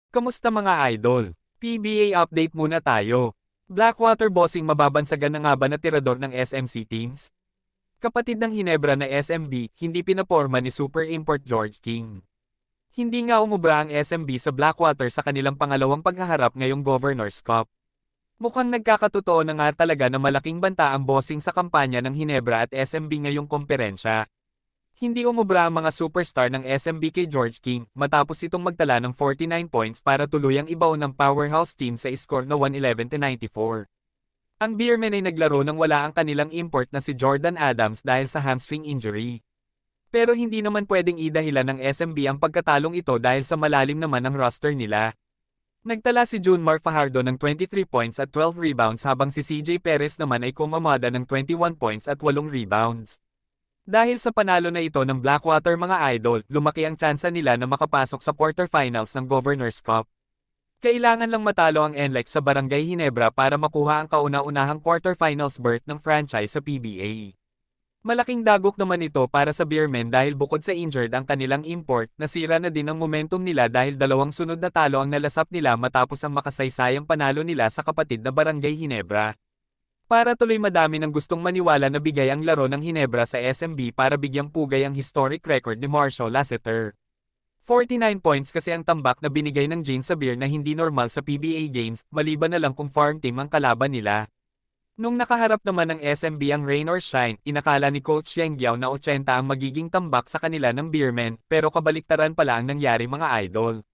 Kamusta mga idol? PBA update muna tayo. Blackwater Bossing mababansagan na nga ba na tirador ng SMC Teams? Kapatid ng Hinebra na SMB, hindi pinaporma ni Super Import George King. Hindi nga umubra ang SMB sa Blackwater sa kanilang pangalawang paghaharap ngayong Governor's Cup. Mukhang nagkakatotoo na nga talaga na malaking banta ang bossing sa kampanya ng Hinebra at SMB ngayong komperensya. Hindi umubra ang mga superstar ng SMB kay George King matapos itong magtala ng 49 points para tuluyang ibaon ng powerhouse team sa score na 111-94. Ang Beermen ay naglaro nang wala ang kanilang import na si Jordan Adams dahil sa hamstring injury. Pero hindi naman pwedeng idahilan ng SMB ang pagkatalong ito dahil sa malalim naman ang roster nila. Nagtala si Junmar Fajardo ng 23 points at 12 rebounds habang si CJ Perez naman ay kumamada ng 21 points at 8 rebounds. Dahil sa panalo na ito ng Blackwater mga idol, lumaki ang tsansa nila na makapasok sa quarterfinals ng Governor's Cup. Kailangan lang matalo ang NLEX sa Barangay Hinebra para makuha ang kauna-unahang quarterfinals berth ng franchise sa PBA. Malaking dagok naman ito para sa Beermen dahil bukod sa injured ang kanilang import, nasira na din ang momentum nila dahil dalawang sunod na talo ang nalasap nila matapos ang makasaysayang panalo nila sa kapatid na Barangay Hinebra. Para tuloy madami ng gustong maniwala na bigay ang laro ng Hinebra sa SMB para bigyang pugay ang historic record ni Marshall Lassiter. 49 points kasi ang tambak na binigay ng Jane Sabir na hindi normal sa PBA games, maliban na lang kung farm team ang kalaban nila. Nung nakaharap naman ng SMB ang rain or shine, inakala ni Coach Yang Giao na 80 ang magiging tambak sa kanila ng Beermen, pero kabaliktaran pala ang nangyari mga idol.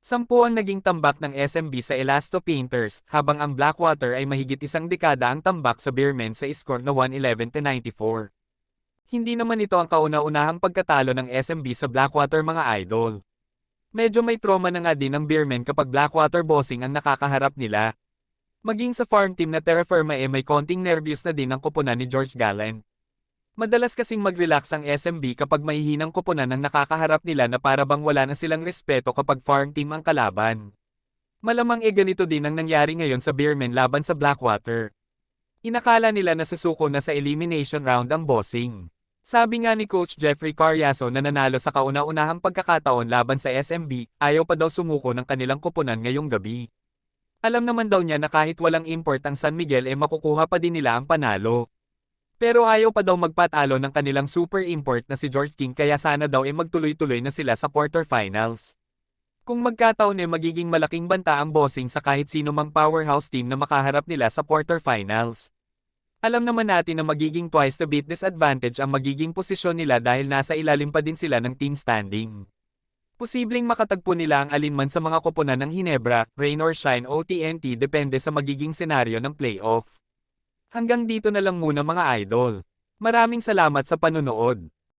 10 ang naging tambak ng SMB sa Elasto Painters, habang ang Blackwater ay mahigit isang dekada ang tambak sa Beermen sa score na 111-94. Hindi naman ito ang kauna-unahang pagkatalo ng SMB sa Blackwater mga idol. Medyo may trauma na nga din ang Beermen kapag Blackwater bossing ang nakakaharap nila. Maging sa farm team na Terra Firma may konting nervyos na din ang koponan ni George Gallen. Madalas kasing mag-relax ang SMB kapag mahihinang koponan ang nakakaharap nila na para bang wala na silang respeto kapag farm team ang kalaban. Malamang ganito din ang nangyari ngayon sa Beermen laban sa Blackwater. Inakala nila na susuko na sa elimination round ang bossing. Sabi nga ni Coach Jeffrey Carriazo na nanalo sa kauna-unahang pagkakataon laban sa SMB, ayaw pa daw sumuko ng kanilang koponan ngayong gabi. Alam naman daw niya na kahit walang import ang San Miguel makukuha pa din nila ang panalo. Pero ayaw pa daw magpatalo ng kanilang super import na si George King kaya sana daw magtuloy-tuloy na sila sa quarterfinals. Kung magkataon magiging malaking banta ang bossing sa kahit sino mang powerhouse team na makaharap nila sa quarterfinals. Alam naman natin na magiging twice the beat disadvantage ang magiging posisyon nila dahil nasa ilalim pa din sila ng team standing. Posibleng makatagpo nila ang alinman sa mga koponan ng Hinebra, rain or shine o TNT depende sa magiging senaryo ng playoff. Hanggang dito na lang muna mga idol. Maraming salamat sa panunood.